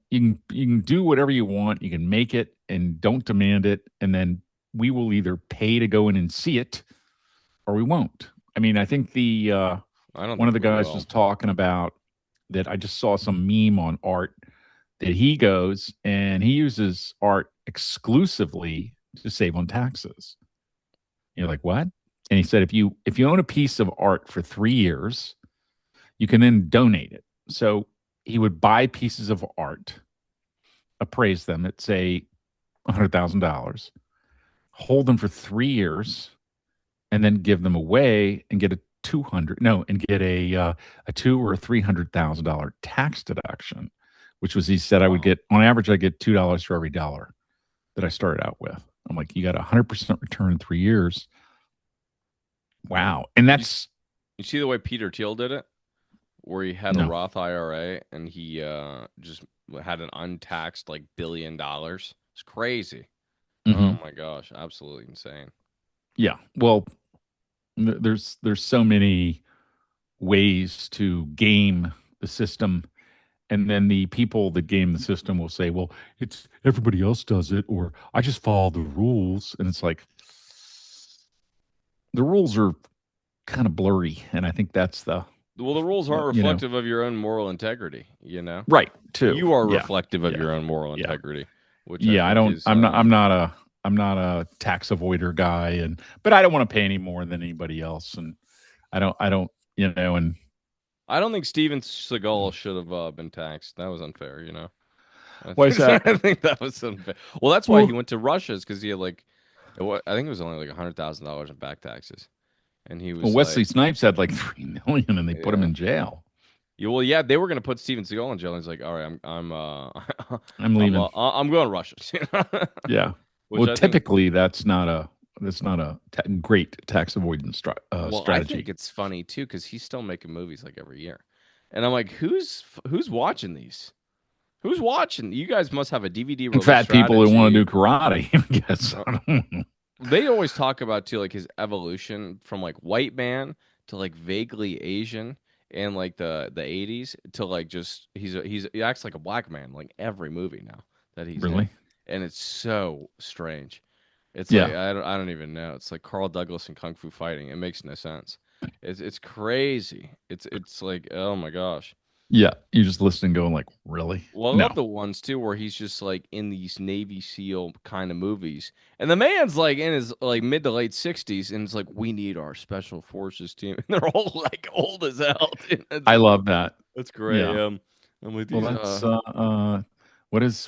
can do whatever you want. You can make it and don't demand it, and then we will either pay to go in and see it or we won't. I mean, I think the I don't one of think the we guys will. was talking about that. I just saw some meme on art that he goes and he uses art exclusively to save on taxes. You're like, what? And he said if you own a piece of art for 3 years, you can then donate it. So he would buy pieces of art, appraise them at say $100,000, hold them for 3 years, and then give them away and get a 200 no and get a two or $300,000 tax deduction, which was he said I would Wow. get on average I get $2 for every dollar that I started out with. I'm like, you got 100% return in 3 years. Wow, and You that's you see the way Peter Thiel did it, where he had a no. Roth IRA and he just had an untaxed like $1 billion. It's crazy. Oh Hmm. my gosh, absolutely insane. Yeah, well, there's so many ways to game the system, and then the people that game the system will say, well, it's everybody else does it, or I just follow the rules. And it's like the rules are kind of blurry, and I think that's the Well, the rules aren't you know reflective of your own moral integrity, you know? right too. You are Yeah, reflective of yeah, your own moral yeah, integrity, which I yeah. I think don't. is I'm not a tax avoider guy, but I don't want to pay any more than anybody else, and I don't and I don't think Steven Seagal should have been taxed. That was unfair, you know? why is that? I think that was unfair. Well, that's why he Well, went to Russia's because he had like, I think it was only like $100,000 in back taxes. And he well, was like, Wesley Snipes had like 3 million, and they put him yeah. in jail. Yeah, well, yeah, they were gonna put Steven Seagal in jail. And he's like, all right, I'm leaving. I'm going to Russia, Yeah. which Well, I think. typically that's not a great tax avoidance Well, I think strategy. it's funny too because he's still making movies like every year, and I'm like, who's watching these? Who's watching? You guys must have a DVD And release fat people who want to strategy. do karate, I guess. Uh, I don't know. They always talk about too, like his evolution from like white man to like vaguely Asian and like the 80s to like just he acts like a black man like every movie now that he's in, Really? and it's so strange. It's like Yeah. I don't even know. It's like Carl Douglas and Kung Fu Fighting. It makes no sense. It's crazy. It's like oh my gosh. Yeah. You just listen going like, really? Well, I love No. the ones too where he's just like in these Navy SEAL kind of movies, and the man's like in his like mid to late 60s, and it's like we need our special forces team, and they're all like old as hell. Dude. I love that. That's great. Yeah. I'm with Well, these. that's what does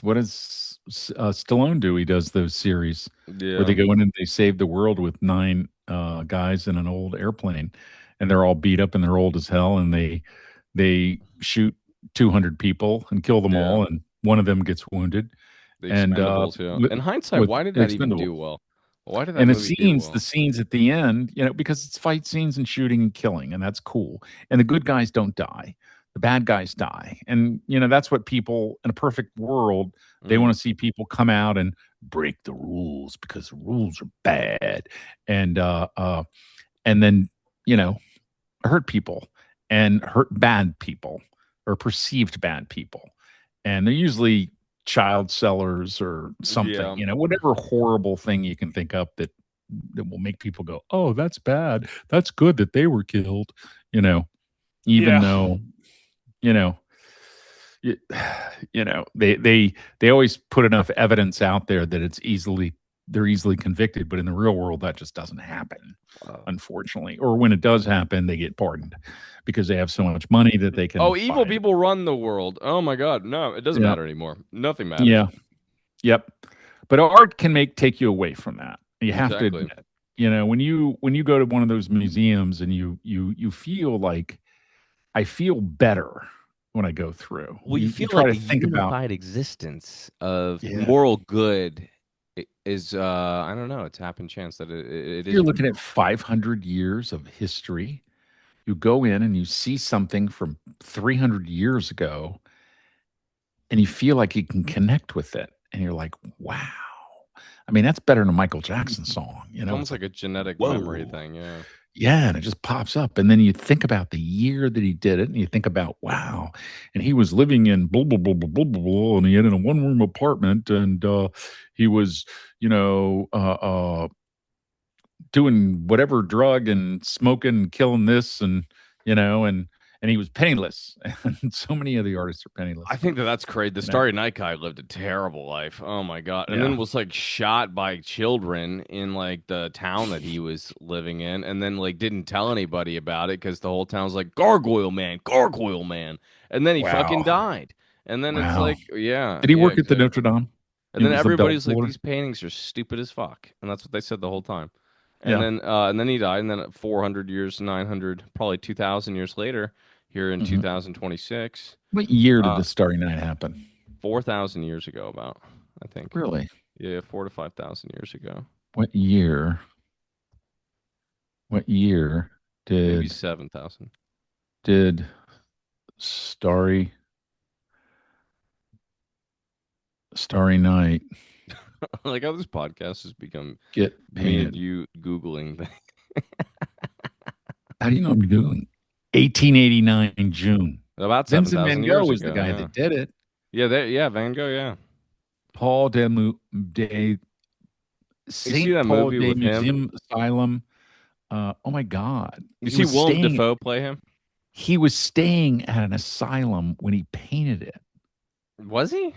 Stallone do? He does those series where they Yeah, go in and they save the world with nine guys in an old airplane, and they're all beat up and they're old as hell, and they shoot 200 people and kill them yeah. all, and one of them gets wounded, The and Expendables. Yeah. In hindsight, with why did that even expendable. do well? Why did that And the movie do scenes, the well? scenes at the end, because it's fight scenes and shooting and killing, and that's cool. And the good guys don't die. The bad guys die. And that's what people in a perfect world, they Hmm. want to see people come out and break the rules because the rules are bad. And and then, you know, hurt people and hurt bad people or perceived bad people. And they're usually child sellers or something, Yeah, whatever horrible thing you can think up that will make people go, "Oh, that's bad. That's good that they were killed." You know, even yeah, though, you know, y- they always put enough evidence out there that they're easily convicted, but in the real world that just doesn't happen, uh, unfortunately. Or when it does happen, they get pardoned because they have so much money that they can oh, evil buy it. people run the world. Oh my God, no, it doesn't Yeah. matter anymore. Nothing matters. Yeah. Yep. But art can take you away from that. You have to Exactly. admit, when you go to one of those museums and you feel like I feel better when I go through. Well, you You feel try like to a think about, unified existence of yeah, moral good is I don't know, it's a happen chance that it is you're looking at real. 500 years of history, You go in and you see something from 300 years ago, and you feel like you can connect with it, and you're like, wow. I mean, that's better than a Michael Jackson song. It's It's almost like, like a genetic memory whoa. thing. Yeah. Yeah, and it just pops up. And then you think about the year that he did it, and you think about, wow, and he was living in blah, blah, blah, blah, blah, blah, blah, and he had in a one-room apartment, and he was, you know, doing whatever drug and smoking and killing this, and and he was penniless. And so many of the artists are I penniless. think that's crazy. The You know, Starry Night guy lived a terrible life. Oh my God. And yeah. then was like shot by children in like the town that he was living in, and then like didn't tell anybody about it because the whole town's like, Gargoyle Man, Gargoyle Man. And then he fucking Wow, died. And then it's wow. like, yeah, Did he yeah, work at the exactly. Notre Dame? And He then was the belt everybody's like, puller. these paintings are stupid as fuck. And that's what they said the whole time. Yeah. And then he died. And then at 400 years, 900, probably 2,000 years later, here in Hmm. 2026, What year did uh, the Starry Night happen? 4,000 years ago, about, I think. Really? Yeah, 4 to 5,000 years ago. What year? What year Maybe did 7,000. did Starry Starry Night Like how this podcast has become get me and painted? you Googling things. How do you know I'm Googling? 1889 June. About Vincent Van 7,000 Gogh years was the ago. guy Yeah. that did it. Yeah, Van Gogh. Yeah. Paul de You see Saint that Paul movie de with him? Museum Asylum. Oh my God. You see Willem Dafoe play him? He was staying at an asylum when he painted it. Was he?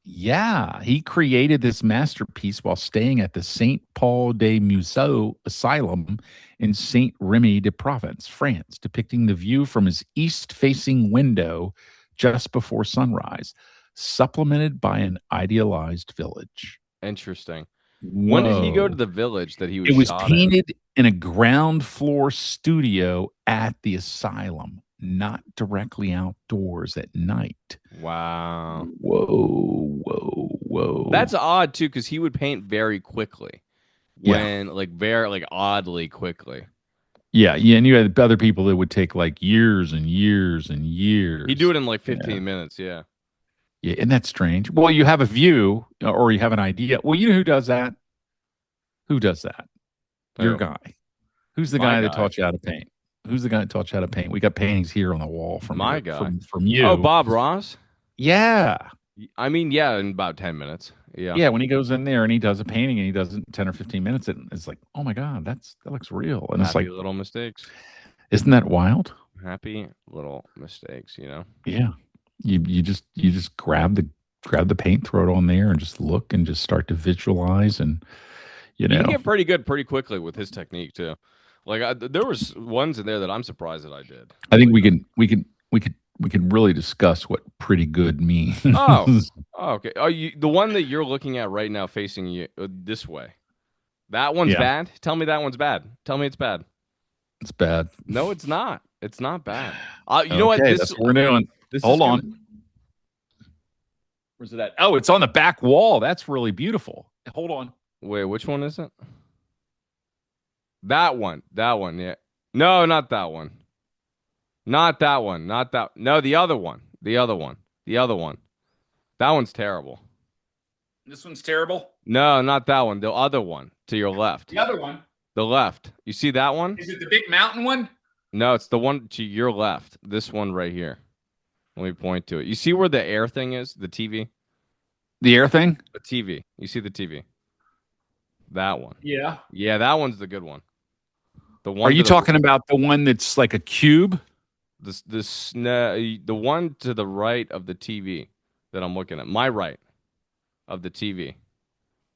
Yeah, he created this masterpiece while staying at the Saint Paul de Museau Asylum in Saint Remy de Provence, France, depicting the view from his east-facing window just before sunrise, supplemented by an idealized village. Interesting. When did he go to Whoa. the village that he was It was shot in? painted in a ground floor studio at the asylum, not directly outdoors at night. Wow. Whoa, whoa, That's whoa. odd too, because he would paint very quickly. Yeah. When like very like oddly quickly. Yeah. Yeah. And you had other people that would take like years and years and He'd do years. it in like Yeah. 15 minutes, yeah. Yeah. Isn't that strange? Well, you have a view or you have an idea. Well, you know who does that? Who does that? Your Oh, guy. Who's the my guy that guy. taught you how to paint? Who's the guy that taught you how to paint? We got paintings here on the wall from My your guy. from Oh, you. Bob Ross? Yeah. I mean, yeah, in about 10 minutes. Yeah. Yeah, when he goes in there and he does a painting and he does it in 10 or 15 minutes, it's like, oh my God, that looks real. And it's Happy like, little mistakes. isn't that wild? Happy little mistakes, you know? Yeah. You just grab the paint, throw it on there and just look and just start to visualize and you He can know. get pretty good pretty quickly with his technique too. Like there was ones in there that I'm surprised that I did. I think Like, we can really discuss what pretty good oh, means. oh, okay. Oh, the one that you're looking at right now, facing you this way. That one's Yeah, bad. Tell me that one's bad. Tell me it's bad. it's bad. No, it's not. It's not bad. You know what? Okay, that's what we're doing. This is Hold gonna. on. Where's it at? Oh, it's on the back wall. That's really beautiful. Hold on. Wait, which one is it? That one. That one. Yeah. No, not that one. Not that one. Not that. No, the other one. The other one. The other one. That one's terrible. This one's terrible. No, not that one. The other one to your left. The other one. The left. You see that one? Is it the big mountain one? No, it's the one to your left. This one right here. Let me point to it. You see where the air thing is? The TV? The air thing? The TV. You see the TV? That one. Yeah. Yeah, that one's the good one. The Are one to you the talking about the one that's like a cube? the one to the right of the TV that I'm looking at. My right of the TV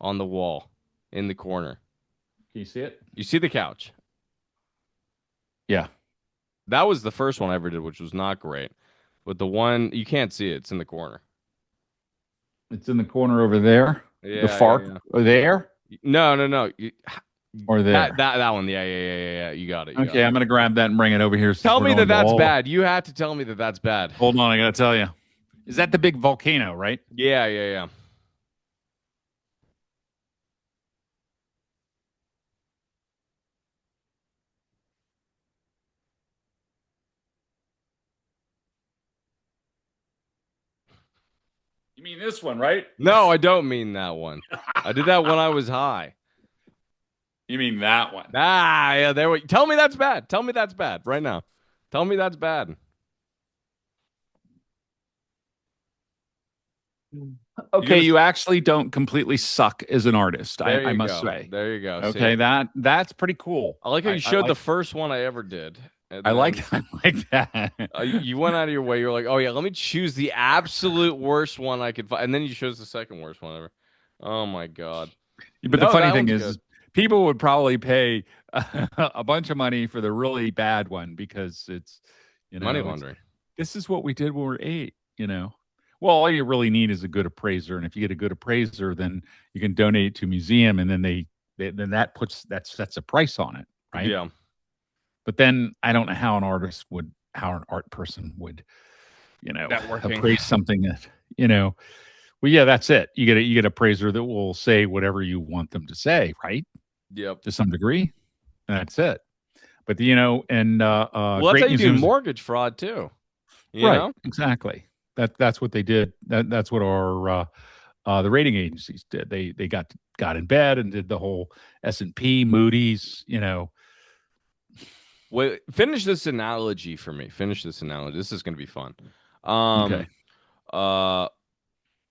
on the wall in the corner. Can you see it? You see the couch? Yeah. That was the first one I ever did, which was not great. But the one you can't see it, it's in the corner. It's in the corner over there. The Yeah, far yeah, or there yeah. No. or That there. that that one. Yeah. You got it. You got Okay, it. I'm gonna grab that and bring it over here since Tell we're me that going to that's all. bad. You have to tell me that that's bad. Hold on, I gotta tell you. Is that the big volcano, right? Yeah. You mean this one, right? No, I don't mean that one. I did that when I was high. You mean that one? Ah, yeah, there we tell me that's bad. Tell me that's bad right now. Tell me that's bad. You Okay, gonna you actually don't completely suck as an artist. there I you must go. say. There you go. See? Okay, that's pretty cool. I like how you I showed the like first one I ever did. I And then like I like that. you went out of your way. You're like, oh yeah, let me choose the absolute worst one I could find, and then you chose the second worst one ever. Oh my god. But the No, funny that thing one's is good. people would probably pay a bunch of money for the really bad one because it's, Money it's laundering. this is what we did when we were 8. Well, all you really need is a good appraiser, and if you get a good appraiser, then you can donate it to a museum, and then then that sets a price on it, right? Yeah. But then I don't know how an art person would, Networking. appraise something that, you know, well, yeah, that's it. You get a appraiser that will say whatever you want them to say, right? Yep. To some degree, and that's it. But and Well, that's how great you do museums, mortgage fraud too. You right? know? Exactly. That's what they did. That's what our the rating agencies did. They got in bed and did the whole S&P, Moody's. Wait, finish this analogy for me. Finish this analogy. This is going to be fun. Okay. Um, uh,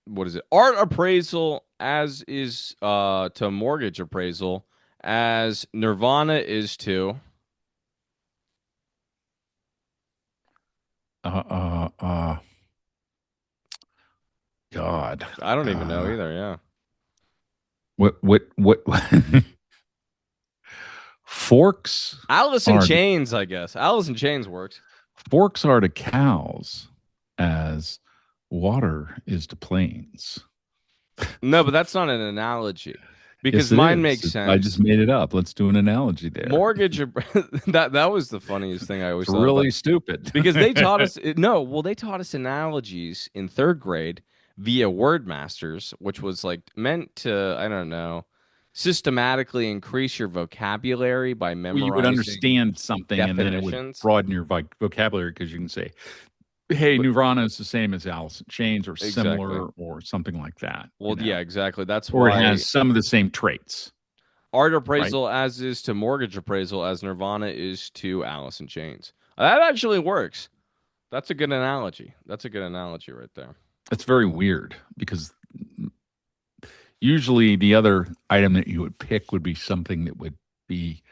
what is it? Art appraisal as is to mortgage appraisal as Nirvana is to. Uh, uh, uh, God. I don't even know Uh, either. Yeah. what forks Alice in are Chains, I guess. Alice in Chains works. forks are to cows as water is to plains. No, but that's not an analogy because Yes, it mine is. makes I just sense. made it up. Let's do an analogy there. Mortgage that was the funniest thing I always It's thought about really stupid. because they taught us no, well they taught us analogies in 3rd grade via word masters, which was like meant to, I don't know, systematically increase your vocabulary by Well, you would memorizing understand something and then it would definitions. broaden your vocabulary because you can say, hey, But Nirvana is the same as Alice in Chains or exactly. similar or something like that, Well, yeah, exactly. That's or it why has some of the same traits, art right? appraisal as is to mortgage appraisal as Nirvana is to Alice in Chains. That actually works. That's a good analogy. That's a good analogy right there. It's very weird because usually the other item that you would pick would be something that would be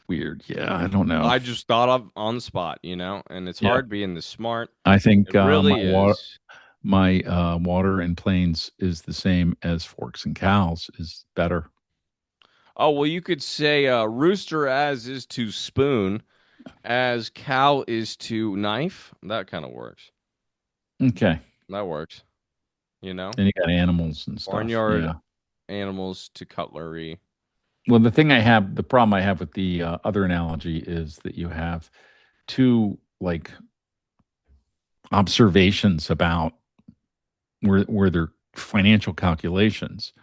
weird. Yeah, I don't know. I just thought of on the spot, and it's Yeah, hard being this smart. I think It really is. my water and plains is the same as forks and cows is better. Oh, well, you could say rooster as is to spoon, as cow is to knife. That kind of works. Okay, That works. You know, then you got animals and stuff. barnyard Yeah. animals to cutlery. Well, the problem I have with the other analogy is that you have two like observations about where their financial calculations,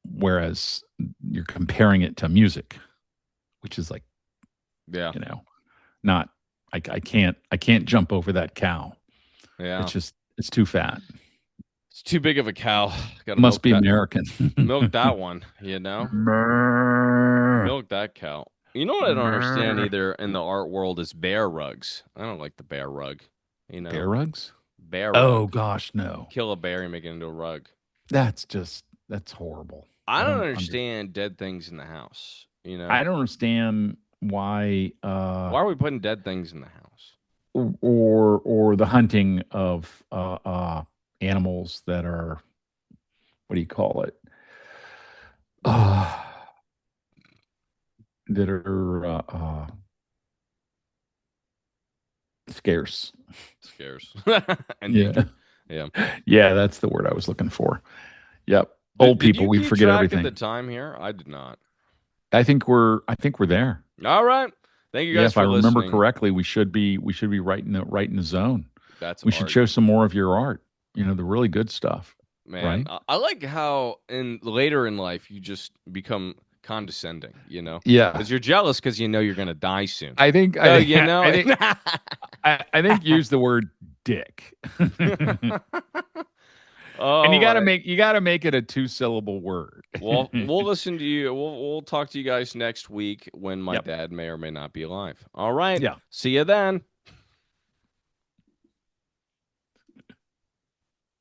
whereas you're comparing it to music, which is like, Yeah, you know, not I can't jump over that cow. yeah. It's too fat. It's too big of a cow. Got to Must milk be that. American. Milk that one. Brr. Milk that cow. You know what I don't understand either in the art world is bear rugs. I don't like the bear rug. You know, Bear rugs? bear Oh rug. gosh, no. Kill a bear and make it into a rug. That's horrible. I I don't don't under, understand dead things in the house. I don't understand why Why are we putting dead things in the house? or the hunting of animals that are, what do you call it? Uh, that are scarce. Scares. Yeah. Endangered. Yeah. Yeah, that's the word I was looking for. Yep. Did Old did people, you we keep forget track of the everything. time here? I did not. I think we're there. All right. Thank you Yeah, guys if I for remember listening. correctly, we should be right in the zone. That's We should art. show some more of your art. The really good stuff, Man, right? I like how in later in life you just become condescending, Yeah. because you're jealous because you know you're gonna die soon. I think So I think I think use the word dick. And All right. you gotta make it a 2-syllable word. Well, we'll listen to you. We'll talk to you guys next week when my Yep. dad may or may not be alive. All right. Yeah. See you then.